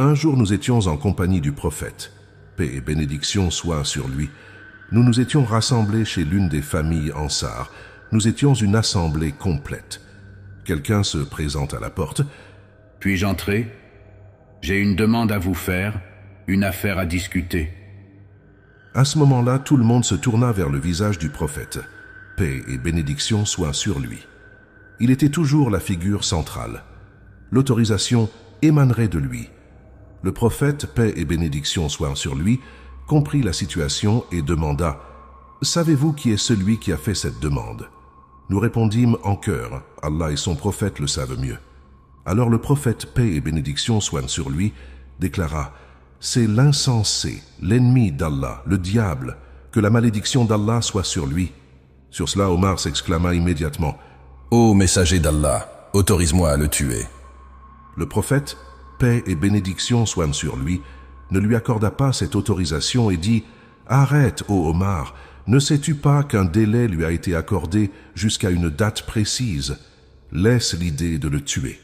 Un jour nous étions en compagnie du prophète, paix et bénédiction soient sur lui. Nous nous étions rassemblés chez l'une des familles Ansar. Nous étions une assemblée complète. Quelqu'un se présente à la porte. « Puis-je entrer? J'ai une demande à vous faire, une affaire à discuter. » À ce moment-là, tout le monde se tourna vers le visage du prophète. Paix et bénédiction soient sur lui. Il était toujours la figure centrale. L'autorisation émanerait de lui. Le prophète, paix et bénédiction soient sur lui, comprit la situation et demanda « Savez-vous qui est celui qui a fait cette demande ?» Nous répondîmes en chœur « Allah et son prophète le savent mieux. » Alors le prophète, paix et bénédiction soient sur lui, déclara « C'est l'insensé, l'ennemi d'Allah, le diable, que la malédiction d'Allah soit sur lui. » Sur cela, Omar s'exclama immédiatement « Ô messager d'Allah, autorise-moi à le tuer. » Le prophète, paix et bénédiction soient sur lui, ne lui accorda pas cette autorisation et dit « Arrête, ô Omar, ne sais-tu pas qu'un délai lui a été accordé jusqu'à une date précise? Laisse l'idée de le tuer. »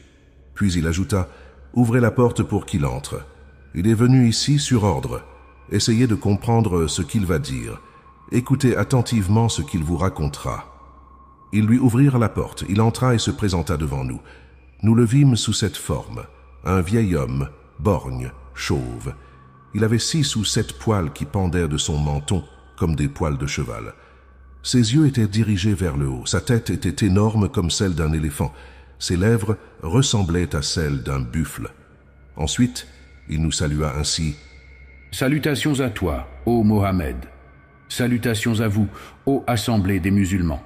Puis il ajouta « Ouvrez la porte pour qu'il entre. Il est venu ici sur ordre. Essayez de comprendre ce qu'il va dire. Écoutez attentivement ce qu'il vous racontera. » Ils lui ouvrirent la porte. Il entra et se présenta devant nous. Nous le vîmes sous cette forme, un vieil homme, borgne, chauve. Il avait 6 ou 7 poils qui pendaient de son menton comme des poils de cheval. Ses yeux étaient dirigés vers le haut. Sa tête était énorme comme celle d'un éléphant. Ses lèvres ressemblaient à celles d'un buffle. Ensuite, il nous salua ainsi. « Salutations à toi, ô Mohammed. Salutations à vous, ô assemblée des musulmans. »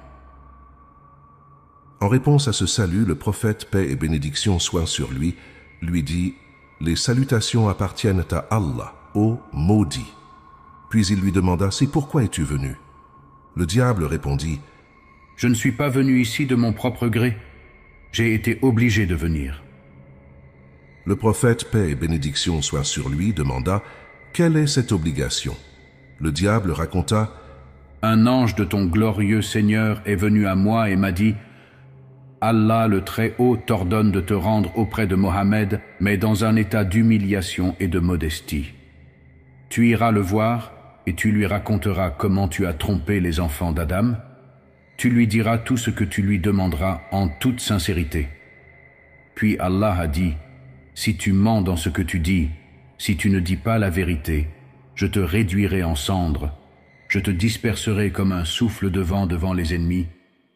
En réponse à ce salut, le prophète, paix et bénédiction soient sur lui, lui dit « Les salutations appartiennent à Allah, ô maudit. » Puis il lui demanda « C'est pourquoi es-tu venu ?» Le diable répondit « Je ne suis pas venu ici de mon propre gré. J'ai été obligé de venir. » Le prophète, paix et bénédiction soient sur lui, demanda « Quelle est cette obligation ?» Le diable raconta « Un ange de ton glorieux Seigneur est venu à moi et m'a dit « Allah le Très-Haut t'ordonne de te rendre auprès de Mohammed, mais dans un état d'humiliation et de modestie. Tu iras le voir et tu lui raconteras comment tu as trompé les enfants d'Adam. Tu lui diras tout ce que tu lui demanderas en toute sincérité. Puis Allah a dit « Si tu mens dans ce que tu dis, si tu ne dis pas la vérité, je te réduirai en cendres, je te disperserai comme un souffle de vent devant les ennemis,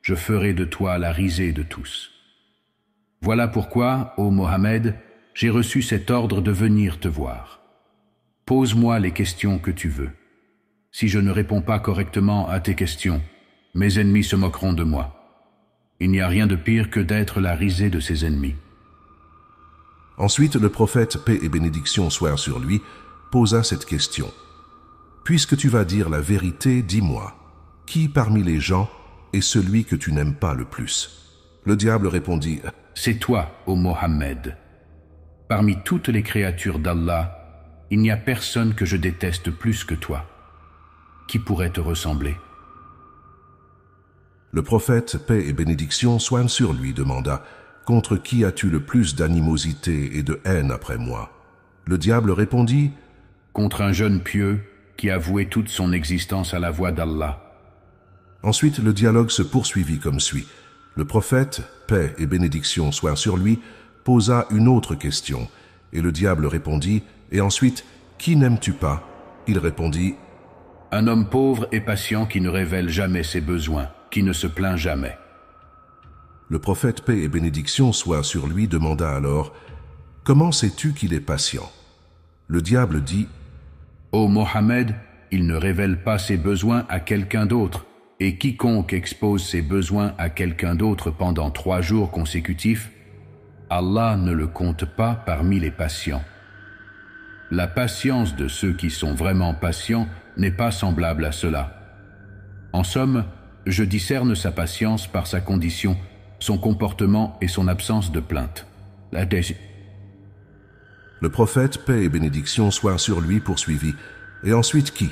je ferai de toi la risée de tous. Voilà pourquoi, ô Mohammed, j'ai reçu cet ordre de venir te voir. Pose-moi les questions que tu veux. Si je ne réponds pas correctement à tes questions, mes ennemis se moqueront de moi. Il n'y a rien de pire que d'être la risée de ses ennemis. » Ensuite, le prophète, paix et bénédiction soient sur lui, posa cette question. « Puisque tu vas dire la vérité, dis-moi, qui parmi les gens est celui que tu n'aimes pas le plus ?» Le diable répondit « C'est toi, ô Mohammed. Parmi toutes les créatures d'Allah, il n'y a personne que je déteste plus que toi. Qui pourrait te ressembler ?» Le prophète, paix et bénédiction soient sur lui, demanda « Contre qui as-tu le plus d'animosité et de haine après moi ?» Le diable répondit « Contre un jeune pieux qui a voué toute son existence à la voie d'Allah. » Ensuite, le dialogue se poursuivit comme suit. Le prophète, paix et bénédiction soient sur lui, posa une autre question, et le diable répondit, et ensuite, « Qui n'aimes-tu pas ?» Il répondit, « Un homme pauvre et patient qui ne révèle jamais ses besoins, qui ne se plaint jamais. » Le prophète, paix et bénédiction soient sur lui, demanda alors, « Comment sais-tu qu'il est patient ?» Le diable dit, « Ô Mohammed, il ne révèle pas ses besoins à quelqu'un d'autre, et quiconque expose ses besoins à quelqu'un d'autre pendant 3 jours consécutifs, Allah ne le compte pas parmi les patients. La patience de ceux qui sont vraiment patients n'est pas semblable à cela. En somme, je discerne sa patience par sa condition, son comportement et son absence de plainte. » Le prophète, paix et bénédiction soient sur lui, poursuivit. « Et ensuite qui ?»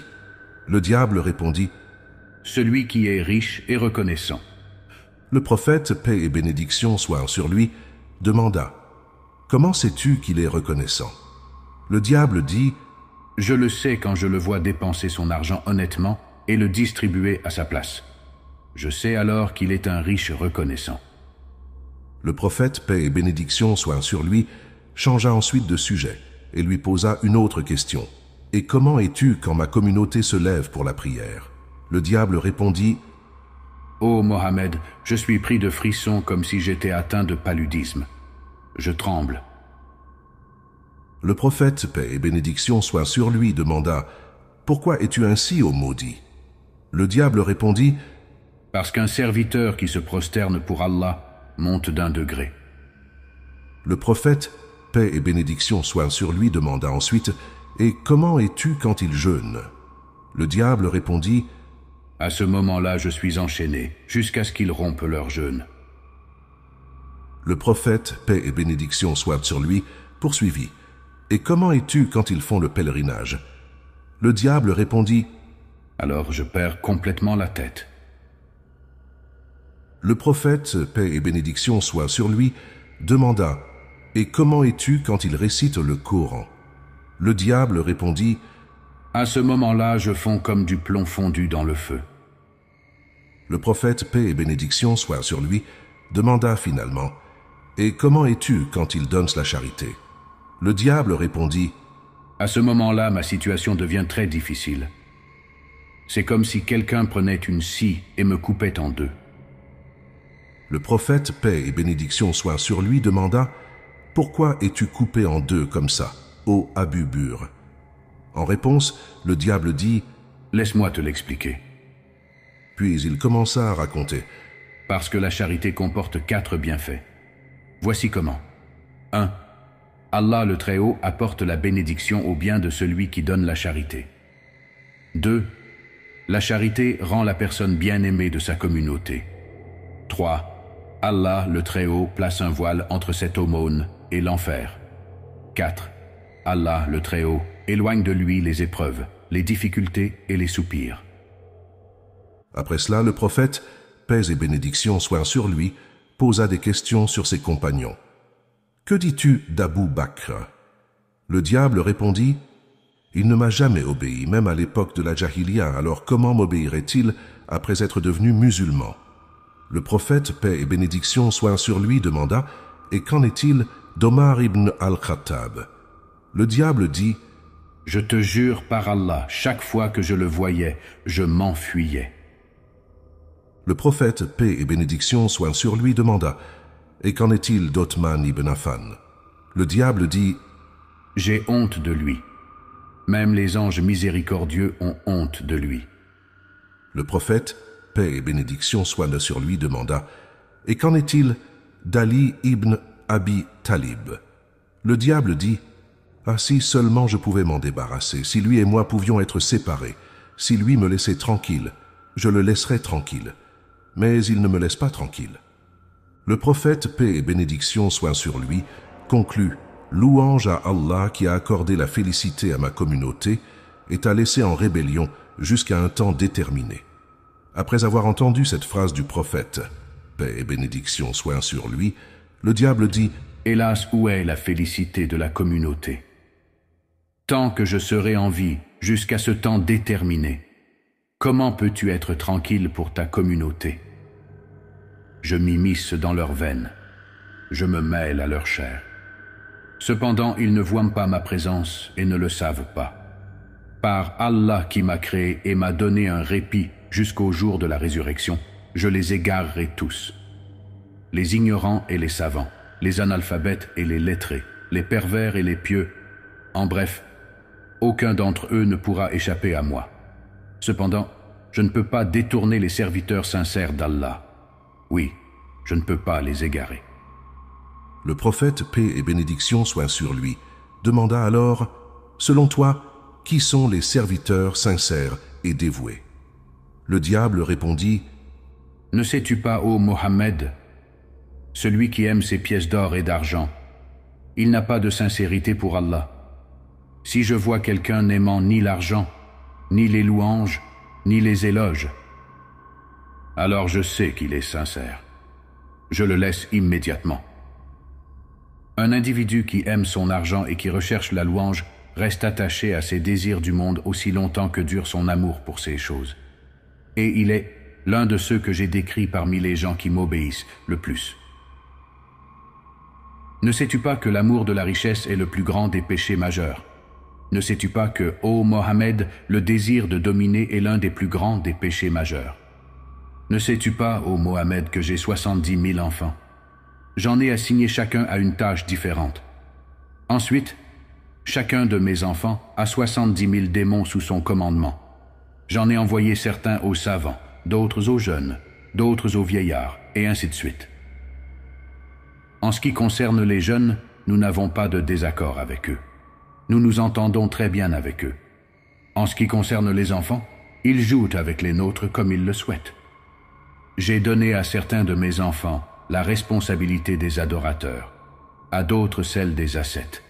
Le diable répondit, « Celui qui est riche et reconnaissant. » Le prophète, paix et bénédiction soient sur lui, demanda, « Comment sais-tu qu'il est reconnaissant ?» Le diable dit, « Je le sais quand je le vois dépenser son argent honnêtement et le distribuer à sa place. Je sais alors qu'il est un riche reconnaissant. » Le prophète, paix et bénédiction soient sur lui, changea ensuite de sujet et lui posa une autre question. « Et comment es-tu quand ma communauté se lève pour la prière ?» Le diable répondit, « Ô Mohammed, je suis pris de frissons comme si j'étais atteint de paludisme. Je tremble. » Le prophète, paix et bénédiction soient sur lui, demanda, « Pourquoi es-tu ainsi, ô maudit ?» Le diable répondit, « Parce qu'un serviteur qui se prosterne pour Allah monte d'un degré. » Le prophète, paix et bénédiction soient sur lui, demanda ensuite, « Et comment es-tu quand il jeûne ?» Le diable répondit, « À ce moment-là, je suis enchaîné, jusqu'à ce qu'ils rompent leur jeûne. » Le prophète, paix et bénédiction soient sur lui, poursuivit, « Et comment es-tu quand ils font le pèlerinage ?» Le diable répondit, « Alors je perds complètement la tête. » Le prophète, paix et bénédiction soient sur lui, demanda, « Et comment es-tu quand ils récitent le Coran ?» Le diable répondit, « À ce moment-là, je fonds comme du plomb fondu dans le feu. » Le prophète, paix et bénédiction soient sur lui, demanda finalement, « Et comment es-tu quand ils donnent la charité ?» Le diable répondit, « À ce moment-là, ma situation devient très difficile. C'est comme si quelqu'un prenait une scie et me coupait en deux. » Le prophète, paix et bénédiction soient sur lui, demanda, « Pourquoi es-tu coupé en deux comme ça, ô Abu Bur ?» En réponse, le diable dit, « Laisse-moi te l'expliquer. » Puis il commença à raconter. « Parce que la charité comporte 4 bienfaits. Voici comment. 1. Allah le Très-Haut apporte la bénédiction au bien de celui qui donne la charité. 2. La charité rend la personne bien-aimée de sa communauté. 3. Allah le Très-Haut place un voile entre cette aumône et l'enfer. 4. Allah le Très-Haut éloigne de lui les épreuves, les difficultés et les soupirs. Après cela, le prophète, paix et bénédiction soient sur lui, posa des questions sur ses compagnons. « Que dis-tu d'Abu Bakr ?» Le diable répondit, « Il ne m'a jamais obéi, même à l'époque de la Jahiliya, alors comment m'obéirait-il après être devenu musulman ?» Le prophète, paix et bénédiction soient sur lui, demanda, « Et qu'en est-il d'Omar ibn al-Khattab ?» Le diable dit, « Je te jure par Allah, chaque fois que je le voyais, je m'enfuyais. » Le prophète, paix et bénédiction soient sur lui, demanda, « Et qu'en est-il d'Othman ibn Affan ?» Le diable dit, « J'ai honte de lui. Même les anges miséricordieux ont honte de lui. » Le prophète, paix et bénédiction soient sur lui, demanda, « Et qu'en est-il d'Ali ibn Abi Talib ?» Le diable dit, « Ah, si seulement je pouvais m'en débarrasser, si lui et moi pouvions être séparés, si lui me laissait tranquille, je le laisserais tranquille. Mais il ne me laisse pas tranquille. » Le prophète, paix et bénédiction soient sur lui, conclut, « Louange à Allah qui a accordé la félicité à ma communauté et t'a laissé en rébellion jusqu'à un temps déterminé. » Après avoir entendu cette phrase du prophète, paix et bénédiction soient sur lui, le diable dit, « Hélas, où est la félicité de la communauté? Tant que je serai en vie, jusqu'à ce temps déterminé, comment peux-tu être tranquille pour ta communauté? Je m'immisce dans leurs veines, je me mêle à leur chair. Cependant, ils ne voient pas ma présence et ne le savent pas. Par Allah qui m'a créé et m'a donné un répit jusqu'au jour de la résurrection, je les égarerai tous. Les ignorants et les savants, les analphabètes et les lettrés, les pervers et les pieux, en bref, aucun d'entre eux ne pourra échapper à moi. Cependant, je ne peux pas détourner les serviteurs sincères d'Allah. Oui, je ne peux pas les égarer. » Le prophète, paix et bénédiction soient sur lui, demanda alors, « Selon toi, qui sont les serviteurs sincères et dévoués ?» Le diable répondit, « Ne sais-tu pas, ô Mohammed, celui qui aime ses pièces d'or et d'argent, il n'a pas de sincérité pour Allah. Si je vois quelqu'un n'aimant ni l'argent, ni les louanges, ni les éloges, alors je sais qu'il est sincère. Je le laisse immédiatement. » Un individu qui aime son argent et qui recherche la louange reste attaché à ses désirs du monde aussi longtemps que dure son amour pour ces choses. Et il est l'un de ceux que j'ai décrits parmi les gens qui m'obéissent le plus. Ne sais-tu pas que l'amour de la richesse est le plus grand des péchés majeurs? Ne sais-tu pas que, ô Mohammed, le désir de dominer est l'un des plus grands des péchés majeurs? Ne sais-tu pas, ô Mohammed, que j'ai 70 000 enfants? J'en ai assigné chacun à une tâche différente. Ensuite, chacun de mes enfants a 70 000 démons sous son commandement. J'en ai envoyé certains aux savants, d'autres aux jeunes, d'autres aux vieillards, et ainsi de suite. En ce qui concerne les jeunes, nous n'avons pas de désaccord avec eux. Nous nous entendons très bien avec eux. En ce qui concerne les enfants, ils jouent avec les nôtres comme ils le souhaitent. J'ai donné à certains de mes enfants la responsabilité des adorateurs, à d'autres celle des ascètes.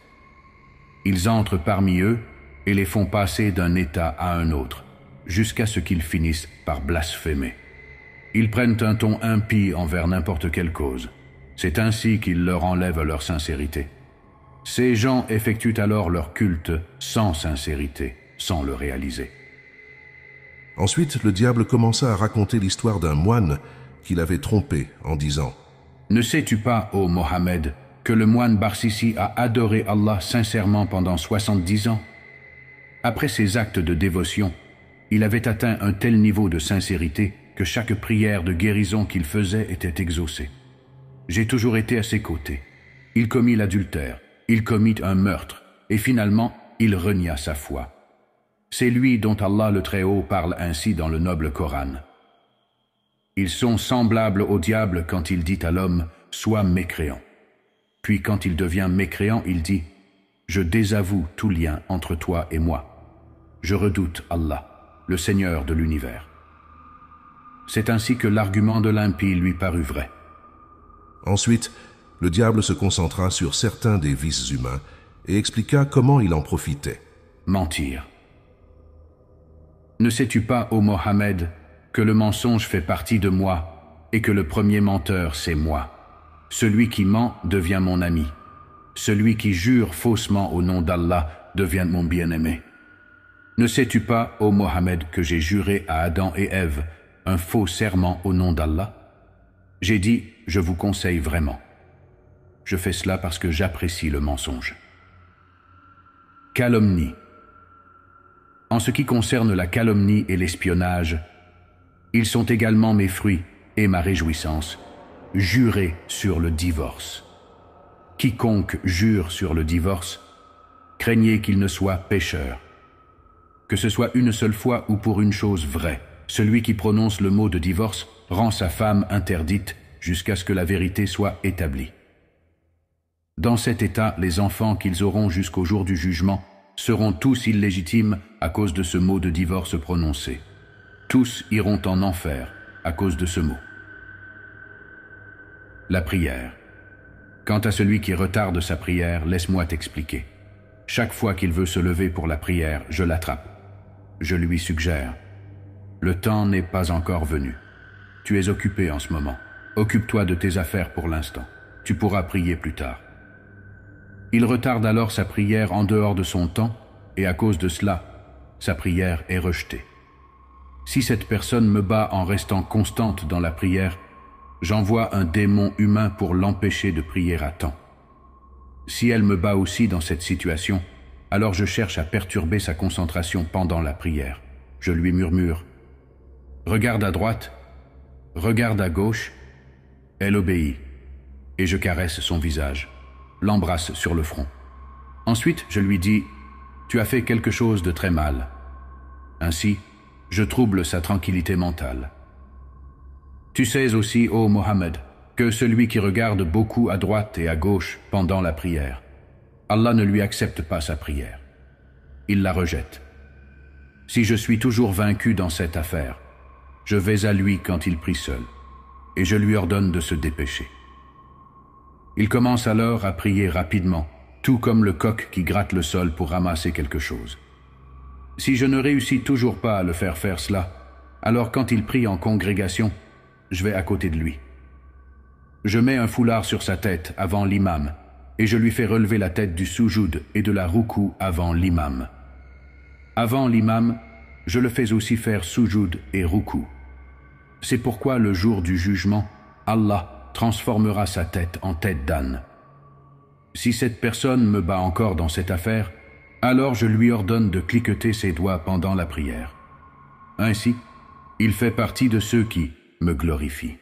Ils entrent parmi eux et les font passer d'un état à un autre, jusqu'à ce qu'ils finissent par blasphémer. Ils prennent un ton impie envers n'importe quelle cause. C'est ainsi qu'ils leur enlèvent leur sincérité. Ces gens effectuent alors leur culte sans sincérité, sans le réaliser. Ensuite, le diable commença à raconter l'histoire d'un moine qu'il avait trompé en disant « Ne sais-tu pas, ô Mohammed, que le moine Barsisi a adoré Allah sincèrement pendant 70 ans? Après ses actes de dévotion, il avait atteint un tel niveau de sincérité que chaque prière de guérison qu'il faisait était exaucée. J'ai toujours été à ses côtés. Il commit l'adultère, il commit un meurtre, et finalement, il renia sa foi. C'est lui dont Allah le Très-Haut parle ainsi dans le noble Coran. Ils sont semblables au diable quand il dit à l'homme « Sois mécréant ». Puis quand il devient mécréant, il dit « Je désavoue tout lien entre toi et moi. Je redoute Allah, le Seigneur de l'univers. » C'est ainsi que l'argument de l'impie lui parut vrai. Ensuite, le diable se concentra sur certains des vices humains et expliqua comment il en profitait. Mentir. Ne sais-tu pas, ô Mohammed, que le mensonge fait partie de moi et que le premier menteur, c'est moi. Celui qui ment devient mon ami. Celui qui jure faussement au nom d'Allah devient mon bien-aimé. Ne sais-tu pas, ô Mohammed, que j'ai juré à Adam et Ève un faux serment au nom d'Allah? J'ai dit, je vous conseille vraiment. Je fais cela parce que j'apprécie le mensonge. Calomnie. En ce qui concerne la calomnie et l'espionnage, ils sont également mes fruits et ma réjouissance. Jurer sur le divorce. Quiconque jure sur le divorce, craignez qu'il ne soit pécheur. Que ce soit une seule fois ou pour une chose vraie, celui qui prononce le mot de divorce rend sa femme interdite jusqu'à ce que la vérité soit établie. Dans cet état, les enfants qu'ils auront jusqu'au jour du jugement seront tous illégitimes à cause de ce mot de divorce prononcé. Tous iront en enfer à cause de ce mot. La prière. Quant à celui qui retarde sa prière, laisse-moi t'expliquer. Chaque fois qu'il veut se lever pour la prière, je l'attrape. Je lui suggère. Le temps n'est pas encore venu. Tu es occupé en ce moment. Occupe-toi de tes affaires pour l'instant. Tu pourras prier plus tard. Il retarde alors sa prière en dehors de son temps, et à cause de cela, sa prière est rejetée. Si cette personne me bat en restant constante dans la prière, j'envoie un démon humain pour l'empêcher de prier à temps. Si elle me bat aussi dans cette situation, alors je cherche à perturber sa concentration pendant la prière. Je lui murmure « Regarde à droite, regarde à gauche », elle obéit, et je caresse son visage, l'embrasse sur le front. Ensuite, je lui dis « Tu as fait quelque chose de très mal ». Ainsi, je trouble sa tranquillité mentale. Tu sais aussi, ô Mohammed, que celui qui regarde beaucoup à droite et à gauche pendant la prière, Allah ne lui accepte pas sa prière. Il la rejette. Si je suis toujours vaincu dans cette affaire, je vais à lui quand il prie seul, et je lui ordonne de se dépêcher. Il commence alors à prier rapidement, tout comme le coq qui gratte le sol pour ramasser quelque chose. Si je ne réussis toujours pas à le faire faire cela, alors quand il prie en congrégation, je vais à côté de lui. Je mets un foulard sur sa tête avant l'imam, et je lui fais relever la tête du soujoud et de la roukou avant l'imam. Avant l'imam, je le fais aussi faire soujoud et roukou. C'est pourquoi le jour du jugement, Allah transformera sa tête en tête d'âne. Si cette personne me bat encore dans cette affaire, alors je lui ordonne de cliqueter ses doigts pendant la prière. Ainsi, il fait partie de ceux qui me glorifient.